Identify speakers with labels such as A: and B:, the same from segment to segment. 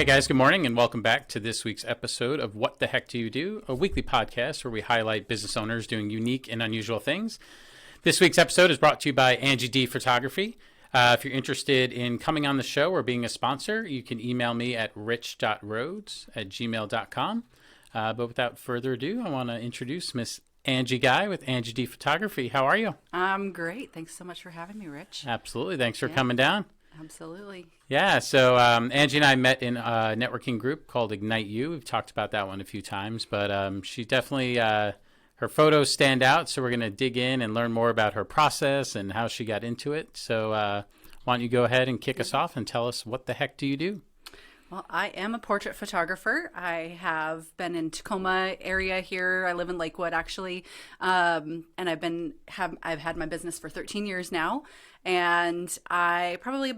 A: Hey guys, good morning and welcome back to this week's episode of What the Heck Do You Do, a weekly podcast where we highlight business owners doing unique and unusual things. This week's episode is brought to you by Angie D Photography. If you're interested in coming on the show or being a sponsor, you can email me at rich.rhodes@gmail.com. But without further ado, I want to introduce Miss Angie Guy with Angie D Photography. How are you?
B: I'm great. Thanks so much for having me, Rich.
A: Absolutely. Thanks for coming down.
B: Absolutely.
A: Yeah, so Angie and I met in a networking group called Ignite You. We've talked about that one a few times, but she definitely, her photos stand out, so we're going to dig in and learn more about her process and how she got into it. So why don't you go ahead and kick us off and tell us what the heck do you do?
B: Well, I am a portrait photographer. I have been in Tacoma area here. I live in Lakewood, actually, and I've had my business for 13 years now. And I probably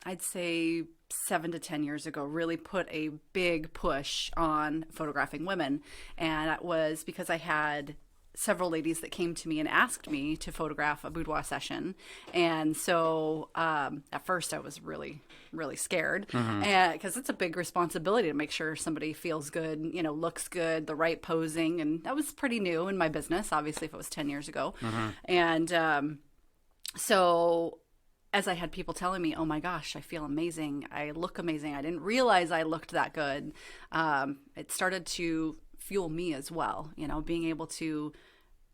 B: I'd say 7 to 10 years ago, really put a big push on photographing women. And that was because I had several ladies that came to me and asked me to photograph a boudoir session. And so at first I was really, really scared because it's a big responsibility to make sure somebody feels good, looks good, the right posing. And that was pretty new in my business, obviously, if it was 10 years ago. And so as I had people telling me, oh my gosh, I feel amazing, I look amazing, I didn't realize I looked that good, it started to fuel me as well. Being able to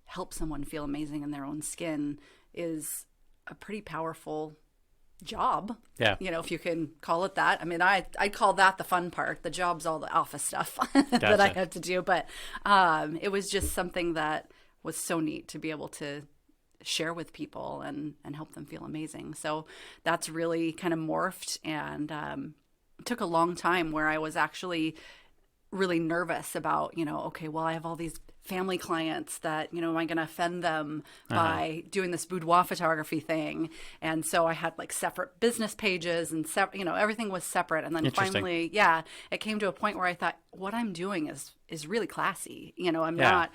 B: help someone feel amazing in their own skin is a pretty powerful job. Yeah. If you can call it that. I mean, I call that the fun part. The job's all the office stuff that I have to do. But it was just something that was so neat to be able to share with people and help them feel amazing. So that's really kind of morphed, and it took a long time where I was actually really nervous about, okay, well, I have all these family clients that, am I going to offend them by doing this boudoir photography thing? And so I had like separate business pages and, everything was separate. And then finally, it came to a point where I thought, what I'm doing is really classy. I'm not,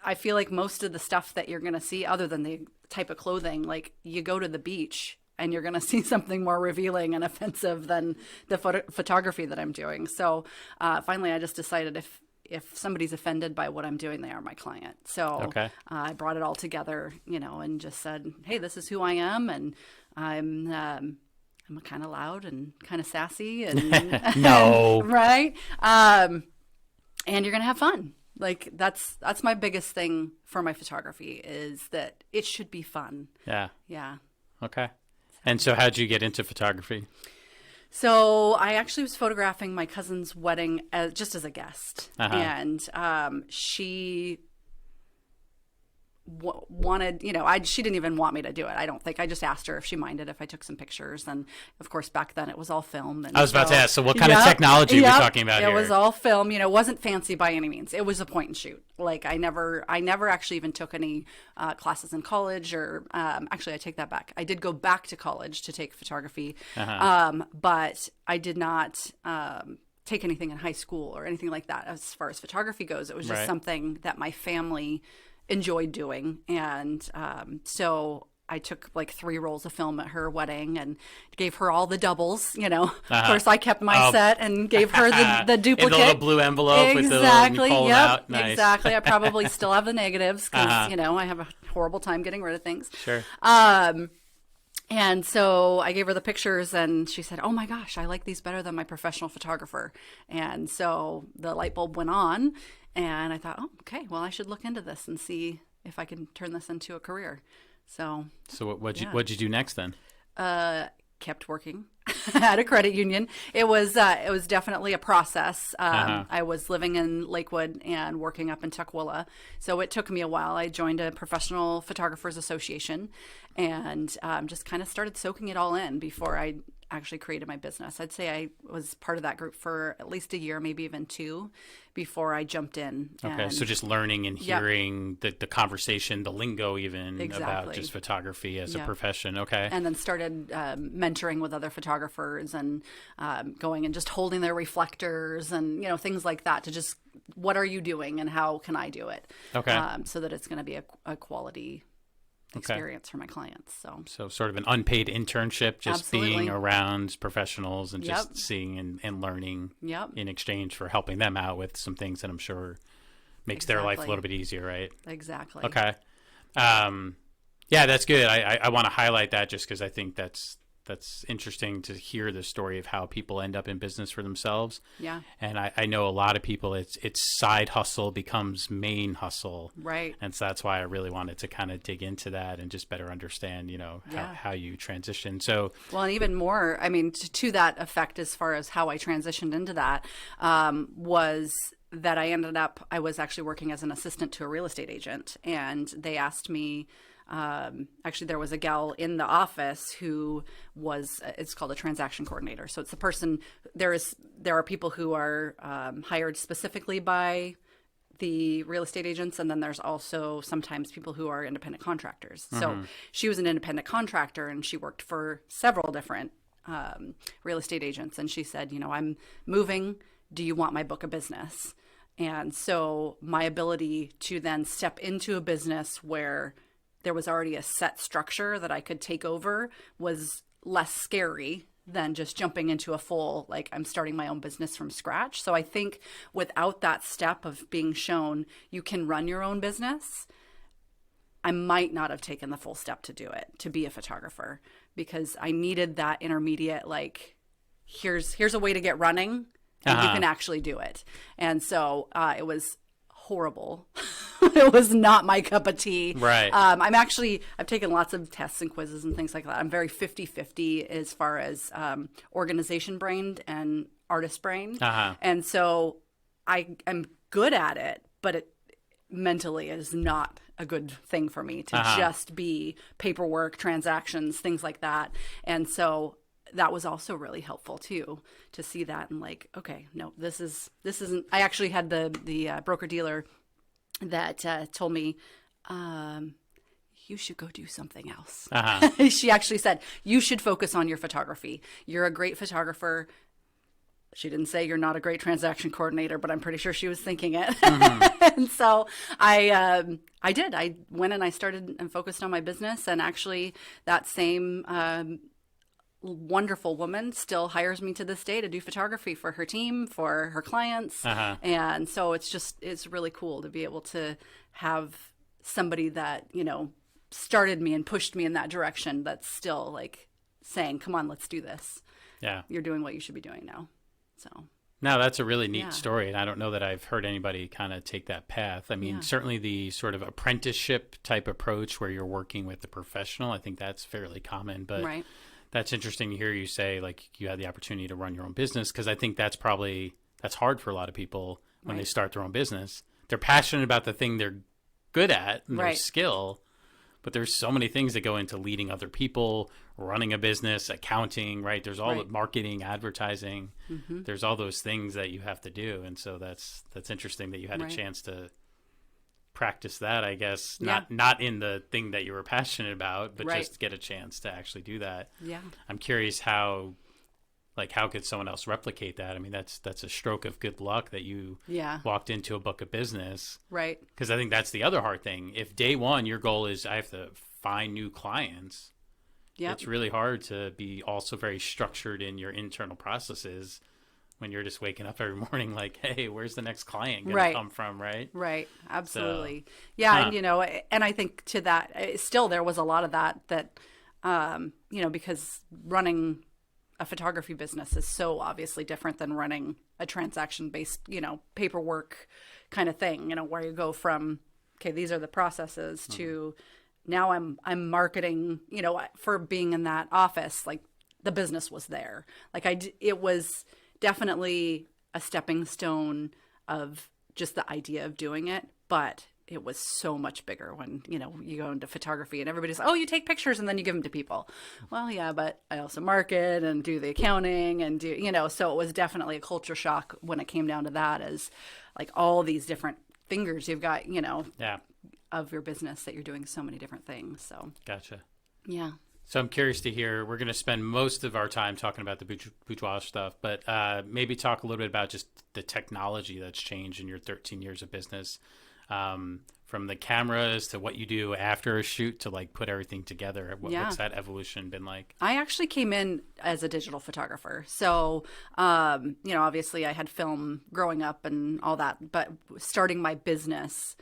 B: I feel like most of the stuff that you're going to see, other than the type of clothing, like you go to the beach and you're going to see something more revealing and offensive than the photography that I'm doing. So finally, I just decided if somebody's offended by what I'm doing, they are my client. So I brought it all together, and just said, hey, this is who I am. And I'm kind of loud and kind of sassy. And
A: No.
B: Right? And you're going to have fun. Like that's my biggest thing for my photography, is that it should be fun. Yeah. Yeah.
A: Okay. And so how'd you get into photography?
B: So I actually was photographing my cousin's wedding just as a guest. And she wanted, she didn't even want me to do it. I don't think. I just asked her if she minded if I took some pictures. And of course, back then it was all filmed. And
A: I was about to ask, so what kind of technology are we talking about here?
B: It was all film. It wasn't fancy by any means. It was a point and shoot. Like I never actually even took any classes in college, or actually I take that back. I did go back to college to take photography, but I did not take anything in high school or anything like that. As far as photography goes, it was just something that my family enjoyed doing. And so I took like 3 rolls of film at her wedding and gave her all the doubles, Of course, I kept my set and gave her the duplicate.
A: In the little blue envelope with the little pull out. Nice.
B: Exactly. I probably still have the negatives because, I have a horrible time getting rid of things.
A: Sure.
B: And so I gave her the pictures and she said, oh my gosh, I like these better than my professional photographer. And so the light bulb went on and I thought, oh, okay, well, I should look into this and see if I can turn this into a career. So
A: what'd you do next then?
B: Kept working at a credit union. It was definitely a process. I was living in Lakewood and working up in Tukwila, so it took me a while. I joined a professional photographers association and just kind of started soaking it all in before I actually created my business. I'd say I was part of that group for at least a year, maybe even 2, before I jumped in.
A: Okay, so just learning and hearing the conversation, the lingo even about just photography as a profession. Okay.
B: And then started mentoring with other photographers and going and just holding their reflectors and, things like that to just, what are you doing and how can I do it?
A: Okay.
B: So that it's going to be a quality experience for my clients.
A: So sort of an unpaid internship, just
B: Absolutely.
A: being around professionals and
B: Yep.
A: just seeing and learning
B: Yep.
A: in exchange for helping them out with some things that I'm sure makes their life a
B: Exactly.
A: little bit easier, right?
B: Exactly.
A: Okay. Yeah, that's good. I want to highlight that just because I think that's interesting to hear the story of how people end up in business for themselves.
B: Yeah.
A: And I know a lot of people, it's side hustle becomes main hustle.
B: Right.
A: And so that's why I really wanted to kind of dig into that and just better understand,
B: Yeah.
A: how you transition. So,
B: Well, and even more, I mean, to that effect, as far as how I transitioned into that, was that I was actually working as an assistant to a real estate agent, and they asked me, actually there was a gal in the office who was, it's called a transaction coordinator. So it's the person, there are people who are hired specifically by the real estate agents, and then there's also sometimes people who are independent contractors. So she was an independent contractor, and she worked for several different real estate agents. And she said, I'm moving. Do you want my book of business? And so my ability to then step into a business where there was already a set structure that I could take over was less scary than just jumping into a full, like, I'm starting my own business from scratch. So I think without that step of being shown you can run your own business, I might not have taken the full step to do it, to be a photographer, because I needed that intermediate, like, here's a way to get running, and you can actually do it. And so it was horrible. It was not my cup of tea.
A: Right.
B: I've taken lots of tests and quizzes and things like that. I'm very 50-50 as far as organization brained and artist brained. And so I'm good at it, but it mentally is not a good thing for me to just be paperwork, transactions, things like that. And so that was also really helpful too, to see that and like, okay, no, this isn't. I actually had the broker dealer that told me, you should go do something else. She actually said, you should focus on your photography. You're a great photographer. She didn't say you're not a great transaction coordinator, but I'm pretty sure she was thinking it. And so I did. I went and I started and focused on my business, and actually that same wonderful woman still hires me to this day to do photography for her team, for her clients. And so it's really cool to be able to have somebody that, started me and pushed me in that direction, that's still like saying, come on, let's do this.
A: Yeah.
B: You're doing what you should be doing now. So.
A: No, that's a really neat story. And I don't know that I've heard anybody kind of take that path. I mean, certainly the sort of apprenticeship type approach where you're working with the professional, I think that's fairly common, but
B: right.
A: That's interesting to hear you say, like, you had the opportunity to run your own business, because I think that's hard for a lot of people when they start their own business. They're passionate about the thing they're good at and their skill, but there's so many things that go into leading other people, running a business, accounting, right? There's all the marketing, advertising. There's all those things that you have to do. And so that's interesting that you had a chance to practice that, I guess, not in the thing that you were passionate about, but just get a chance to actually do that. Yeah. I'm curious how could someone else replicate that? I mean, that's a stroke of good luck that you walked into a book of business. Right. Because I think that's the other hard thing. If day one, your goal is I have to find new clients, it's really hard to be also very structured in your internal processes when you're just waking up every morning like, hey, where's the next client going to come from, right? Right, absolutely. So, and, and I think to that, still there was a lot of that, because running a photography business is so obviously different than running a transaction-based, paperwork kind of thing, where you go from, okay, these are the processes to now I'm marketing, for being in that office, like the business was there. Like it was definitely a stepping stone of just the idea of doing it, but it was so much bigger when, you go into photography and everybody's, oh, you take pictures and then you give them to people. Well, yeah, but I also market and do the accounting and do, so it was definitely a culture shock when it came down to that, as like all these different fingers you've got, of your business that you're doing so many different things. So. Gotcha. Yeah. So I'm curious to hear, we're going to spend most of our time talking about the boudoir stuff, but maybe talk a little bit about just the technology that's changed in your 13 years of business. from the cameras to what you do after a shoot to like put everything together. What's that evolution been like?
B: I actually came in as a digital photographer. So, obviously I had film growing up and all that, but starting my business,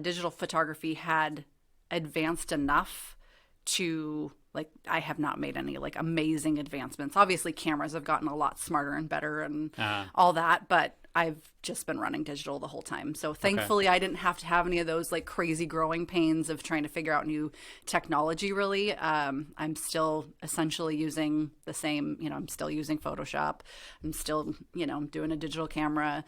B: digital photography had advanced enough to like, I have not made any like amazing advancements. Obviously cameras have gotten a lot smarter and better and all that, but I've just been running digital the whole time. So thankfully I didn't have to have any of those like crazy growing pains of trying to figure out new technology really. I'm still essentially using the same, I'm still using Photoshop. I'm still, doing a digital camera.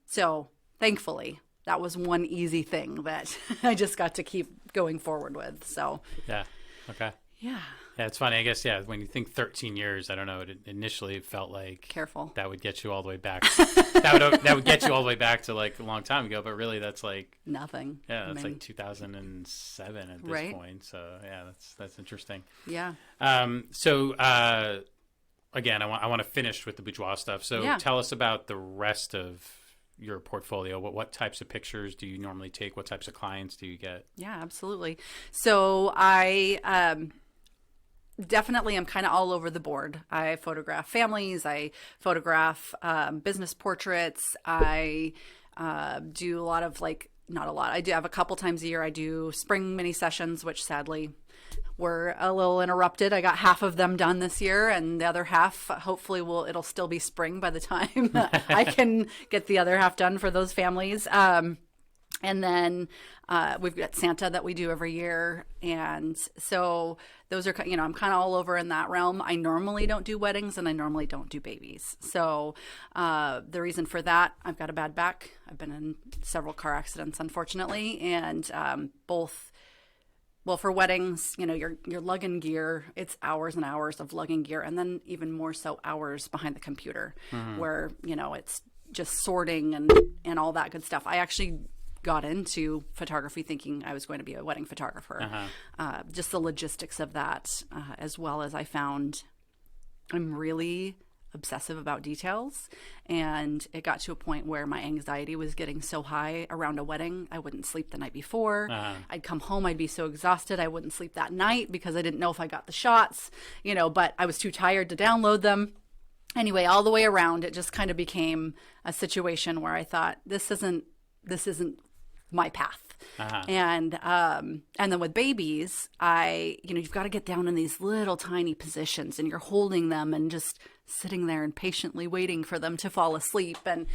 B: So thankfully that was one easy thing that I just got to keep going forward with. So
A: yeah. Okay.
B: Yeah.
A: Yeah, it's funny. I guess, when you think 13 years, I don't know, it initially felt like
B: careful.
A: That would get you all the way back. that would get you all the way back to like a long time ago, but really that's like
B: nothing.
A: Yeah, that's like 2007 at this point. So, yeah, that's interesting.
B: Yeah.
A: Again, I want to finish with the boudoir stuff. So, tell us about the rest of your portfolio. What types of pictures do you normally take? What types of clients do you get?
B: Yeah, absolutely. So I definitely am kind of all over the board. I photograph families. I photograph business portraits. I do a lot of not a lot. I do have a couple times a year. I do spring mini sessions, which sadly were a little interrupted. I got half of them done this year, and the other half, hopefully, it'll still be spring by the time I can get the other half done for those families. And then we've got Santa that we do every year. And so those are, I'm kind of all over in that realm. I normally don't do weddings and I normally don't do babies. So the reason for that, I've got a bad back. I've been in several car accidents, unfortunately. And for weddings, you're lugging gear. It's hours and hours of lugging gear. And then even more so hours behind the computer where, it's just sorting and all that good stuff. I actually got into photography thinking I was going to be a wedding photographer. Just the logistics of that, as well as I found I'm really obsessive about details. And it got to a point where my anxiety was getting so high around a wedding, I wouldn't sleep the night before. I'd come home, I'd be so exhausted, I wouldn't sleep that night because I didn't know if I got the shots, but I was too tired to download them. Anyway, all the way around, it just kind of became a situation where I thought, this isn't my path. And then with babies, you've got to get down in these little tiny positions and you're holding them and just sitting there and patiently waiting for them to fall asleep. And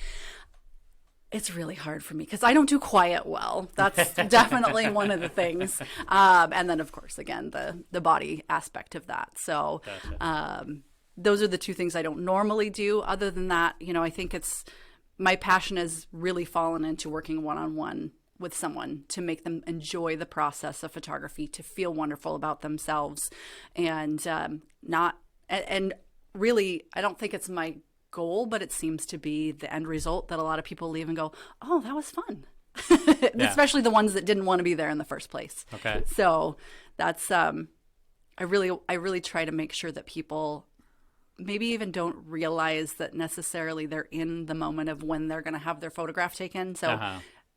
B: it's really hard for me because I don't do quiet well. That's definitely one of the things. And then of course, again, the body aspect of that. So, those are the two things I don't normally do. Other than that, I think my passion has really fallen into working one-on-one with someone to make them enjoy the process of photography, to feel wonderful about themselves, and really, I don't think it's my goal, but it seems to be the end result that a lot of people leave and go, oh, that was fun. Especially the ones that didn't want to be there in the first place.
A: Okay.
B: So that's, I really try to make sure that people maybe even don't realize that necessarily they're in the moment of when they're going to have their photograph taken. So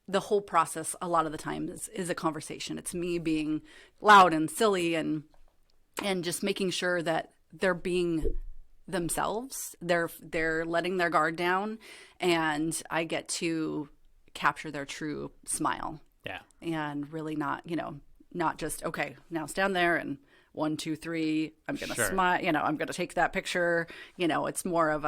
B: the whole process a lot of the time is a conversation. It's me being loud and silly and just making sure that they're being themselves. They're letting their guard down, and I get to capture their true smile. Yeah. And really not just, okay, now stand there and 1, 2, 3, I'm going to smile, I'm going to take that picture. It's more of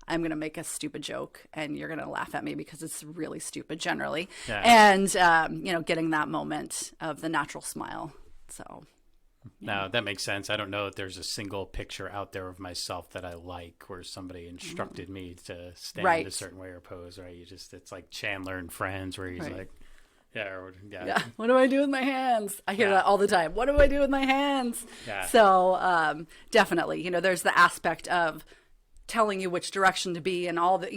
B: I'm going to make a stupid joke and you're going to laugh at me because it's really stupid generally. Yeah. And, getting that moment of the natural smile. So.
A: No, that makes sense. I don't know that there's a single picture out there of myself that I like where somebody instructed me to stand a certain way or pose, right? It's like Chandler and Friends where he's like, yeah.
B: What do I do with my hands? I hear that all the time. What do I do with my hands? Yeah. So definitely, there's the aspect of telling you which direction to be and all the,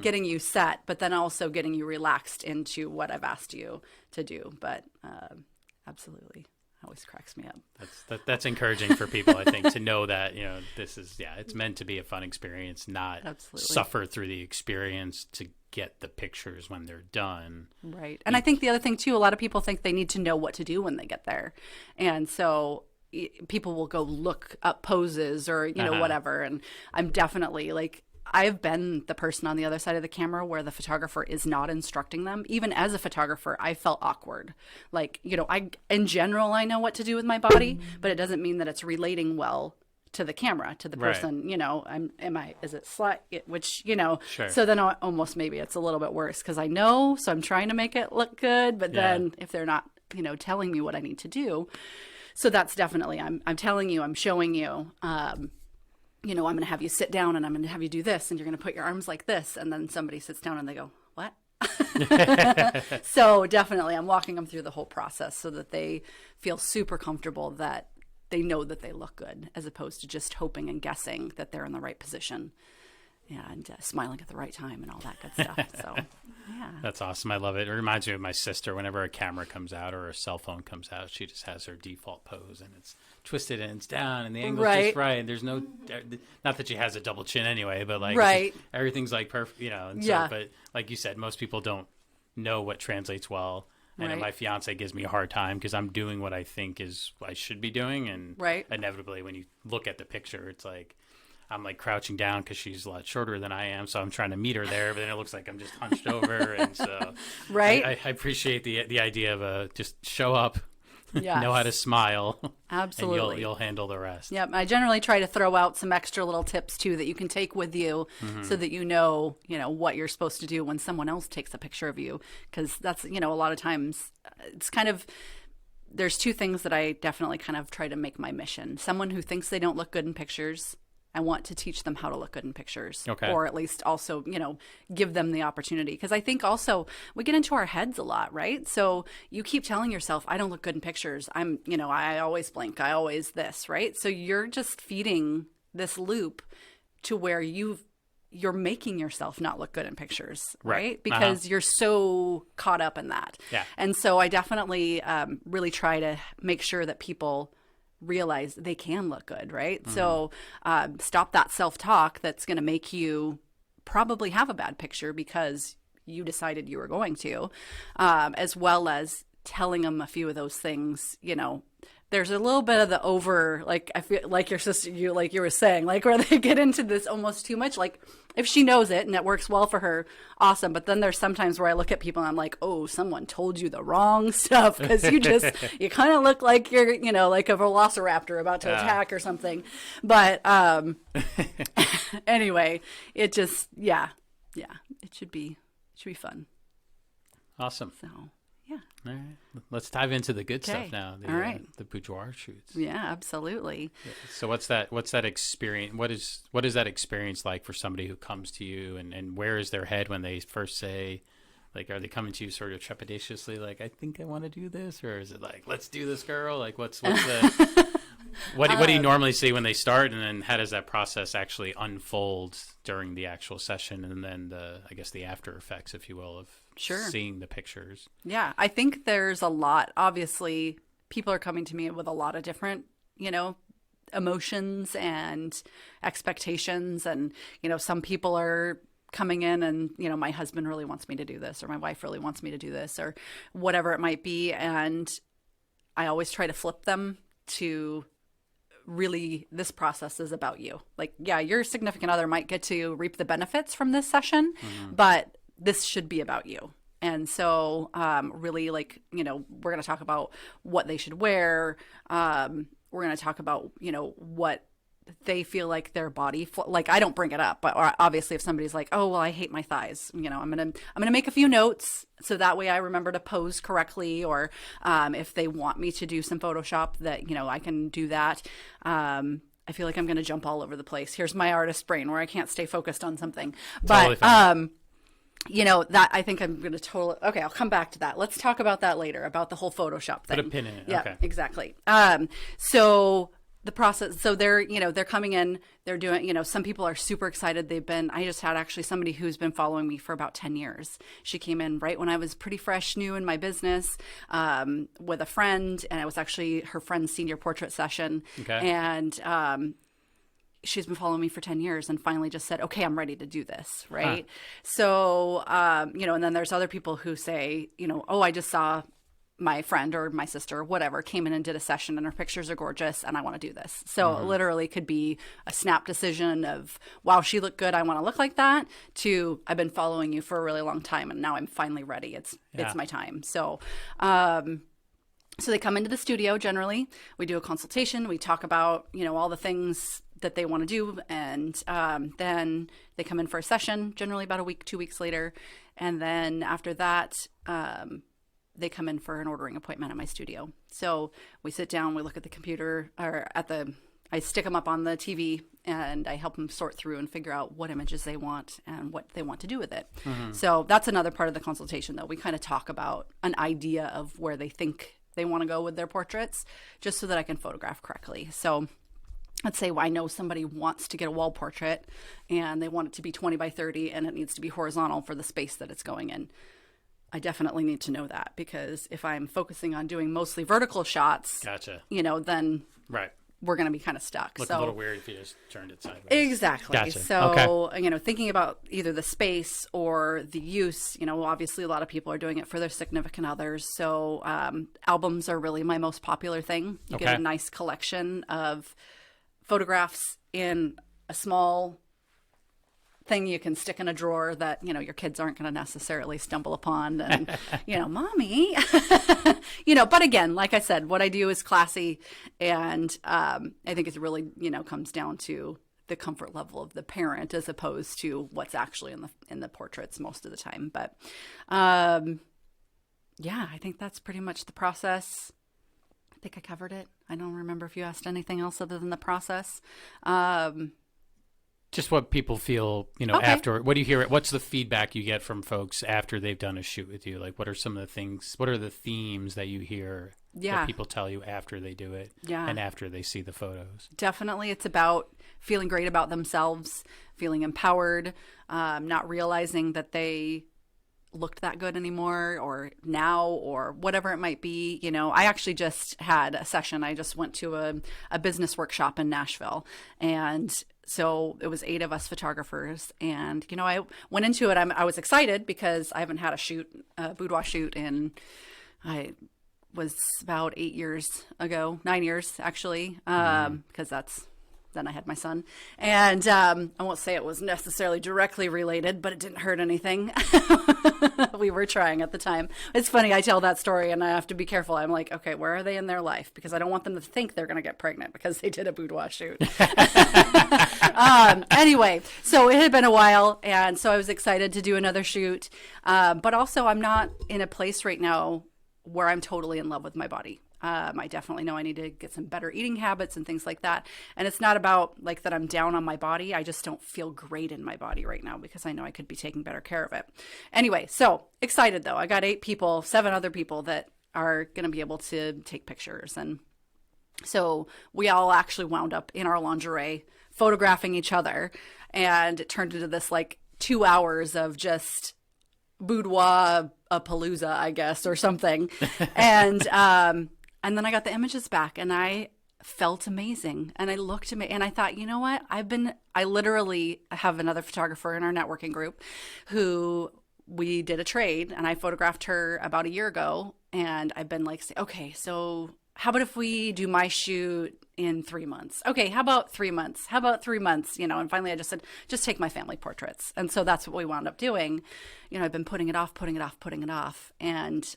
B: getting you set, but then also getting you relaxed into what I've asked you to do. But absolutely. always cracks me up.
A: That's encouraging for people, I think, to know that, this is, it's meant to be a fun experience, not suffer through the experience to get the pictures when they're done.
B: Right. And I think the other thing too, a lot of people think they need to know what to do when they get there. And so people will go look up poses or, whatever. And I'm definitely like, I've been the person on the other side of the camera where the photographer is not instructing them. Even as a photographer, I felt awkward. Like, in general, I know what to do with my body, but it doesn't mean that it's relating well to the camera, to the person, is it slight, which,
A: Sure.
B: So then almost maybe it's a little bit worse because I know, so I'm trying to make it look good, but then if they're not, telling me what I need to do. So that's definitely, I'm telling you, I'm showing you, I'm going to have you sit down and I'm going to have you do this and you're going to put your arms like this. And then somebody sits down and they go, what? So definitely I'm walking them through the whole process so that they feel super comfortable that they know that they look good as opposed to just hoping and guessing that they're in the right position. Yeah, and smiling at the right time and all that good stuff. So, yeah.
A: That's awesome. I love it. It reminds me of my sister. Whenever a camera comes out or a cell phone comes out, she just has her default pose, and it's twisted and it's down, and the angle's just right. And there's no, not that she has a double chin anyway, but like everything's like perfect, And so, but like you said, most people don't know what translates well. And my fiance gives me a hard time because I'm doing what I think is I should be doing, and inevitably, when you look at the picture, it's like. I'm like crouching down because she's a lot shorter than I am. So I'm trying to meet her there, but then it looks like I'm just hunched over. And so I appreciate the idea of just show up, know how to smile.
B: Absolutely.
A: And you'll handle the rest.
B: Yep. I generally try to throw out some extra little tips too that you can take with you so that you know what you're supposed to do when someone else takes a picture of you. Because that's, a lot of times it's kind of, there's two things that I definitely kind of try to make my mission. Someone who thinks they don't look good in pictures, I want to teach them how to look good in pictures, or at least also, give them the opportunity. Because I think also we get into our heads a lot, right? So you keep telling yourself, I don't look good in pictures. I always blink. I always this, right? So you're just feeding this loop to where you're making yourself not look good in pictures, right? Because you're so caught up in that.
A: Yeah.
B: And so I definitely really try to make sure that people realize they can look good, right? So stop that self-talk that's going to make you probably have a bad picture because you decided you were going to, as well as telling them a few of those things, there's a little bit of the over, like I feel like your sister, you were saying, like where they get into this almost too much. Like if she knows it and it works well for her, awesome. But then there's sometimes where I look at people and I'm like, oh, someone told you the wrong stuff because you kind of look like you're, like a velociraptor about to attack or something. But anyway, it just, it should be
A: fun. Awesome.
B: So.
A: All right. Let's dive into the good stuff now.
B: All right.
A: The boudoir shoots.
B: Yeah, absolutely.
A: So what's that experience? What is that experience like for somebody who comes to you and where is their head when they first say, like, are they coming to you sort of trepidatiously, like, I think I want to do this? Or is it like, let's do this, girl? Like, what's the, what do you normally see when they start? And then how does that process actually unfold during the actual session? And then the after effects, if you will, of seeing the pictures.
B: Yeah, I think there's a lot. Obviously, people are coming to me with a lot of different, emotions and expectations. And, some people are coming in and, my husband really wants me to do this, or my wife really wants me to do this, or whatever it might be. And I always try to flip them to really, this process is about you. Like, yeah, your significant other might get to reap the benefits from this session, but this should be about you. And so really, like, we're going to talk about what they should wear. We're going to talk about, what they feel like their body, like, I don't bring it up, but obviously if somebody's like, oh, well, I hate my thighs, I'm going to make a few notes so that way I remember to pose correctly. Or if they want me to do some Photoshop that, I can do that. I feel like I'm going to jump all over the place. Here's my artist brain where I can't stay focused on something. But,
A: totally
B: that I think I'm going to okay, I'll come back to that. Let's talk about that later, about the whole Photoshop thing.
A: Put a pin in it.
B: Yeah,
A: okay.
B: Exactly. So the process. So they're coming in, they're doing, some people are super excited. I just had actually somebody who's been following me for about 10 years. She came in right when I was pretty fresh, new in my business, with a friend, and it was actually her friend's senior portrait session.
A: Okay.
B: And, she's been following me for 10 years and finally just said, okay, I'm ready to do this. Right.
A: Huh.
B: So, and then there's other people who say, oh, I just saw my friend or my sister or whatever came in and did a session and her pictures are gorgeous and I want to do this. So it literally could be a snap decision of, wow, she looked good, I want to look like that, to I've been following you for a really long time and now I'm finally ready. It's my time. So so they come into the studio. Generally we do a consultation, we talk about all the things that they want to do, and then they come in for a session, generally about a week, 2 weeks later, and then after that they come in for an ordering appointment at my studio. So we sit down, we look at the computer, or I stick them up on the TV and I help them sort through and figure out what images they want and what they want to do with it. So that's another part of the consultation, though. We kind of talk about an idea of where they think they want to go with their portraits, just so that I can photograph correctly. So let's say I know somebody wants to get a wall portrait and they want it to be 20 by 30 and it needs to be horizontal for the space that it's going in. I definitely need to know that, because if I'm focusing on doing mostly vertical shots,
A: Gotcha.
B: Then
A: Right.
B: we're going to be kind of stuck.
A: Look a little weird if you just turned it sideways.
B: Exactly.
A: Gotcha.
B: So, thinking about either the space or the use, obviously a lot of people are doing it for their significant others. So albums are really my most popular thing. You get a nice collection of photographs in a small thing you can stick in a drawer that your kids aren't going to necessarily stumble upon and mommy but again, like I said, what I do is classy, and I think it really comes down to the comfort level of the parent as opposed to what's actually in the portraits most of the time. But I think that's pretty much the process. I think I covered it. I don't remember if you asked anything else other than the process.
A: Just what people feel, after. What do you hear? What's the feedback you get from folks after they've done a shoot with you? Like, what are some of the things? What are the themes that you hear that people tell you after they do it and after they see the photos?
B: Definitely, it's about feeling great about themselves, feeling empowered, not realizing that they looked that good anymore, or now, or whatever it might be. I actually just had a session. I just went to a business workshop in Nashville, and so it was 8 of us photographers, and I went into it. I was excited because I haven't had a boudoir shoot in, I was about 8 years ago, 9 years actually, because then I had my son, and I won't say it was necessarily directly related, but it didn't hurt anything. We were trying at the time. It's funny, I tell that story and I have to be careful. I'm like, okay, where are they in their life? Because I don't want them to think they're going to get pregnant because they did a boudoir shoot. Anyway, so it had been a while, and so I was excited to do another shoot. But also, I'm not in a place right now where I'm totally in love with my body. I definitely know I need to get some better eating habits and things like that. And it's not about like that I'm down on my body. I just don't feel great in my body right now because I know I could be taking better care of it. Anyway, so excited though. I got 7 other people that are going to be able to take pictures. And so we all actually wound up in our lingerie photographing each other. And it turned into this like 2 hours of just boudoir a palooza, I guess, or something. And then I got the images back and I felt amazing. And I looked at me and I thought, you know what? I literally have another photographer in our networking group who we did a trade, and I photographed her about a year ago. And I've been like, okay, so how about if we do my shoot in 3 months? Okay, how about 3 months? How about 3 months? And finally I just said, just take my family portraits. And so that's what we wound up doing. I've been putting it off. And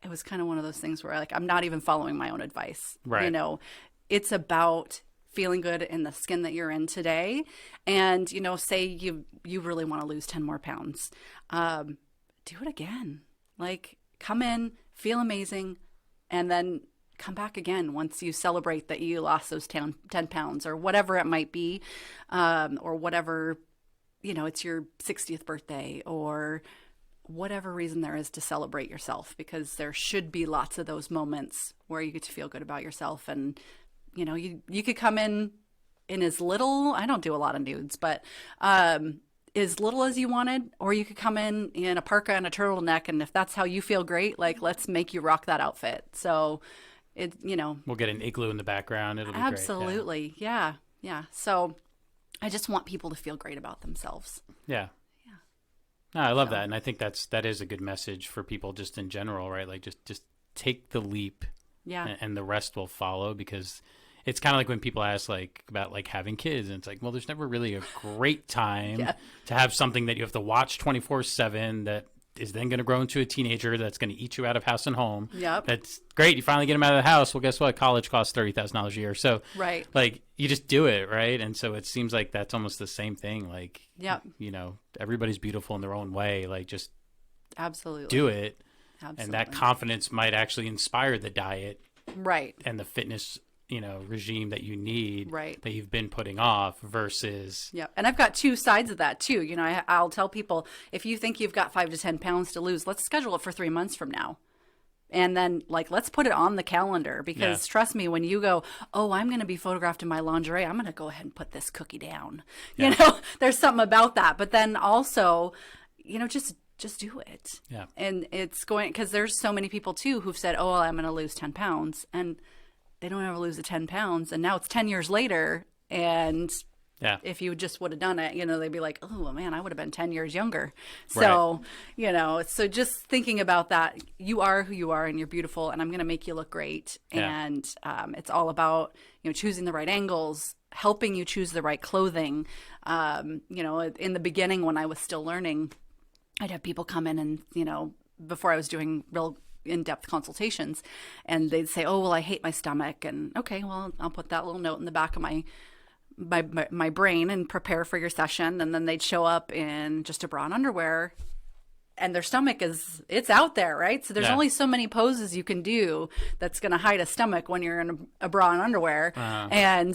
B: it was kind of one of those things where I'm not even following my own advice.
A: Right.
B: It's about feeling good in the skin that you're in today. And, say you really want to lose 10 more pounds. Do it again. Come in, feel amazing, and then come back again once you celebrate that you lost those 10 pounds or whatever it might be, or whatever, it's your 60th birthday or whatever reason there is to celebrate yourself, because there should be lots of those moments where you get to feel good about yourself and you know, you could come in as little, I don't do a lot of nudes, but as little as you wanted, or you could come in a parka and a turtleneck, and if that's how you feel great, like, let's make you rock that outfit. So it, you know,
A: we'll get an igloo in the background. It'll be
B: absolutely great. Yeah. So I just want people to feel great about themselves.
A: Yeah. No, I love that, and I think that is a good message for people just in general, right? Like just take the leap, and the rest will follow, because it's kind of like when people ask like about like having kids, and it's like, well, there's never really a great time to have something that you have to watch 24/7 that is then going to grow into a teenager that's going to eat you out of house and home.
B: Yep.
A: That's great. You finally get them out of the house. Well, guess what? College costs $30,000 a year. So like you just do it, right? And so it seems like that's almost the same thing. Like, you know, everybody's beautiful in their own way. Like, just
B: absolutely
A: do it.
B: Absolutely.
A: And that confidence might actually inspire the diet,
B: right,
A: and the fitness, you know, regime that you need,
B: right,
A: that you've been putting off versus.
B: And I've got two sides of that too. You know, I'll tell people, if you think you've got 5 to 10 pounds to lose, let's schedule it for 3 months from now. And then, like, let's put it on the calendar, because trust me, when you go, oh, I'm going to be photographed in my lingerie, I'm going to go ahead and put this cookie down. You know, there's something about that. But then also, you know, just do it. Yeah. And it's going, because there's so many people too who've said, oh, well, I'm going to lose 10 pounds. And they don't ever lose the 10 pounds. And now it's 10 years later. And if you just would have done it, you know, they'd be like, oh, well, man, I would have been 10 years younger. So, you know, so just thinking about that, you are who you are, and you're beautiful, and I'm going to make you look great. And it's all about, you know, choosing the right angles, helping you choose the right clothing. You know, in the beginning, when I was still learning, I'd have people come in and, you know, before I was doing real in-depth consultations, and they'd say, oh, well, I hate my stomach. And okay, well, I'll put that little note in the back of my brain and prepare for your session. And then they'd show up in just a bra and underwear, and their stomach it's out there, right? So there's only so many poses you can do that's going to hide a stomach when you're in a bra and underwear. And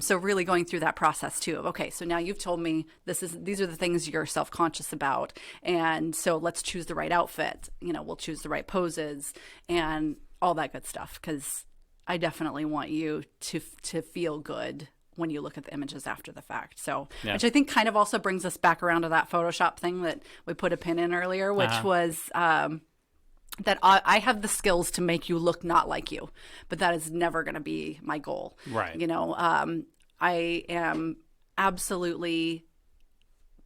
B: so really going through that process too of, okay, so now you've told me these are the things you're self-conscious about, and so let's choose the right outfit. You know, we'll choose the right poses and all that good stuff, because I definitely want you to feel good when you look at the images after the fact. So, which I think kind of also brings us back around to that Photoshop thing that we put a pin in earlier, which was that I have the skills to make you look not like you, but that is never going to be my goal. Right. You know, I am absolutely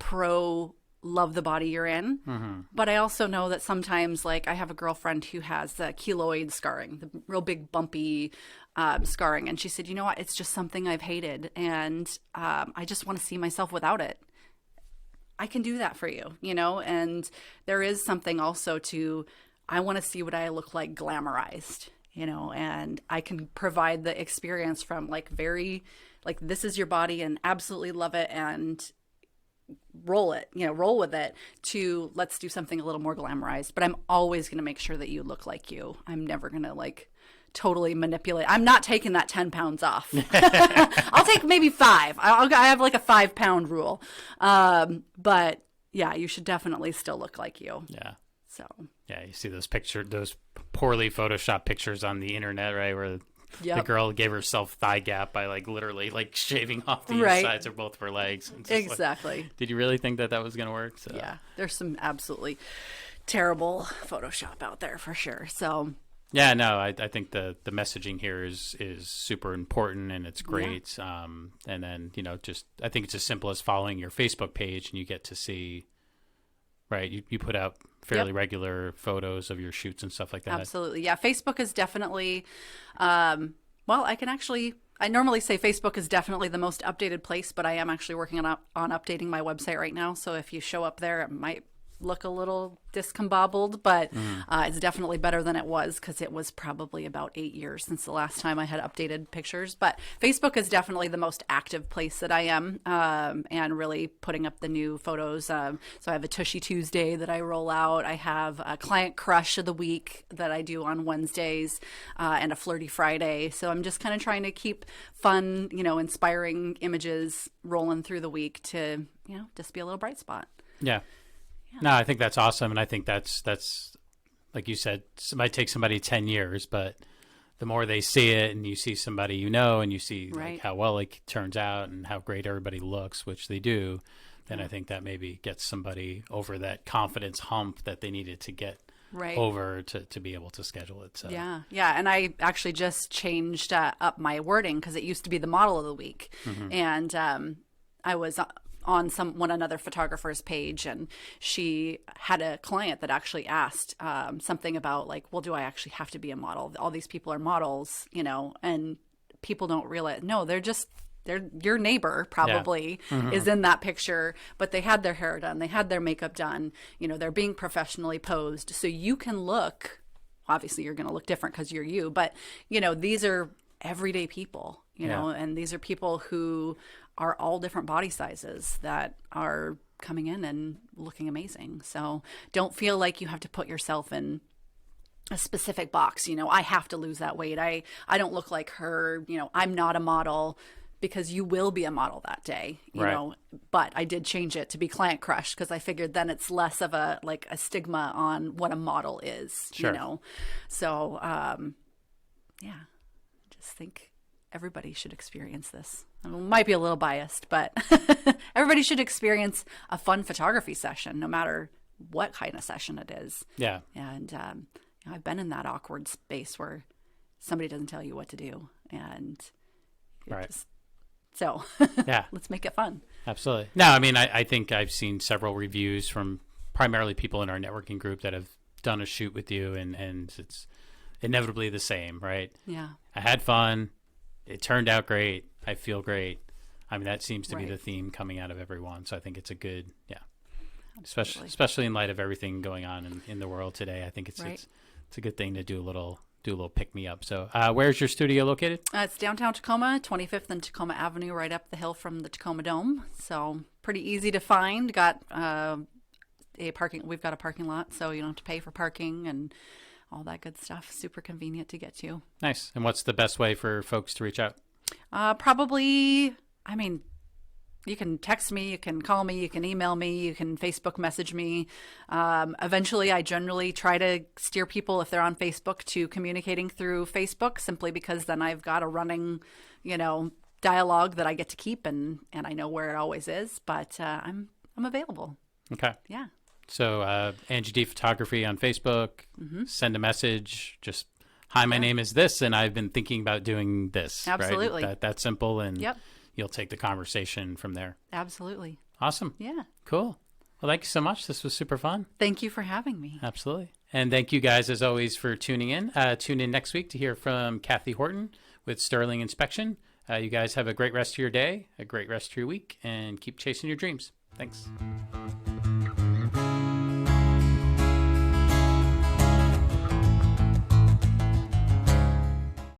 B: pro love the body you're in. But I also know that sometimes, like, I have a girlfriend who has the keloid scarring, the real big bumpy scarring. And she said, you know what, it's just something I've hated. And I just want to see myself without it. I can do that for you, you know? And there is something also to, I want to see what I look like glamorized, you know? And I can provide the experience from like this is your body and absolutely love it and roll with it, to let's do something a little more glamorized. But I'm always going to make sure that you look like you. I'm never going to like totally manipulate. I'm not taking that 10 pounds off. I'll take maybe 5. I have like a 5-pound rule. But yeah, you should definitely still look like you. Yeah. So.
A: Yeah, you see those poorly photoshopped pictures on the internet, right? Where the girl gave herself thigh gap by like literally like shaving off the insides of both of her legs.
B: Exactly.
A: Like, did you really think that was going to work? So.
B: Yeah, there's some absolutely terrible Photoshop out there for sure. So.
A: Yeah, no, I think the messaging here is super important, and it's great. Yeah. And then, you know, just I think it's as simple as following your Facebook page, and you get to see, right? You put out fairly regular photos of your shoots and stuff like that.
B: Absolutely. Yeah. Facebook is definitely, I normally say Facebook is definitely the most updated place, but I am actually working on updating my website right now. So if you show up there, it might look a little discombobbled, but it's definitely better than it was, because it was probably about 8 years since the last time I had updated pictures. But Facebook is definitely the most active place that I am, and really putting up the new photos. So I have a Tushy Tuesday that I roll out. I have a client crush of the week that I do on Wednesdays, and a flirty Friday. So I'm just kind of trying to keep fun, you know, inspiring images rolling through the week to, you know, just be a little bright spot.
A: Yeah. No, I think that's awesome, and I think that's like you said, it might take somebody 10 years, but the more they see it and you see somebody you know and you see
B: Right.
A: like how well it turns out and how great everybody looks, which they do, then I think that maybe gets somebody over that confidence hump that they needed to get
B: Right.
A: over to be able to schedule it. So
B: Yeah. And I actually just changed up my wording because it used to be the model of the week, and I was on another photographer's page, and she had a client that actually asked something about like, well, do I actually have to be a model? All these people are models, and people don't realize. No, they're your neighbor probably is in that picture, but they had their hair done, they had their makeup done, they're being professionally posed. So you can look, obviously you're going to look different because you're you, but these are everyday people, and these are people who are all different body sizes that are coming in and looking amazing. So don't feel like you have to put yourself in a specific box. I have to lose that weight. I don't look like her, I'm not a model. Because you will be a model that day, but I did change it to be client crush because I figured then it's less of a stigma on what a model is,
A: Sure.
B: So, I just think everybody should experience this. I might be a little biased, but everybody should experience a fun photography session, no matter what kind of session it is.
A: Yeah.
B: And I've been in that awkward space where somebody doesn't tell you what to do, and
A: Right.
B: So
A: Yeah.
B: let's make it fun.
A: Absolutely. No, I mean, I think I've seen several reviews from primarily people in our networking group that have done a shoot with you, and it's inevitably the same, right?
B: Yeah.
A: I had fun. It turned out great. I feel great. I mean, that seems to be
B: Right.
A: the theme coming out of everyone. So I think it's a good,
B: Absolutely.
A: especially in light of everything going on in the world today. I think it's
B: Right.
A: it's a good thing to do a little pick me up. So where's your studio located?
B: It's downtown Tacoma, 25th and Tacoma Avenue, right up the hill from the Tacoma Dome. So pretty easy to find. Got we've got a parking lot, so you don't have to pay for parking and all that good stuff. Super convenient to get to.
A: Nice. And what's the best way for folks to reach out?
B: Probably, I mean, you can text me, you can call me, you can email me, you can Facebook message me. Eventually, I generally try to steer people, if they're on Facebook, to communicating through Facebook, simply because then I've got a running, dialogue that I get to keep, and I know where it always is. But I'm available.
A: Okay.
B: Yeah.
A: So Angie D Photography on Facebook. Send a message. Just, hi, my name is this, and I've been thinking about doing this.
B: Absolutely.
A: Right? That simple, and
B: Yep.
A: you'll take the conversation from there.
B: Absolutely.
A: Awesome.
B: Yeah.
A: Cool. Well, thank you so much. This was super fun.
B: Thank you for having me.
A: Absolutely. And thank you guys, as always, for tuning in. Tune in next week to hear from Kathy Horton with Sterling Inspection. You guys have a great rest of your day, a great rest of your week, and keep chasing your dreams. Thanks.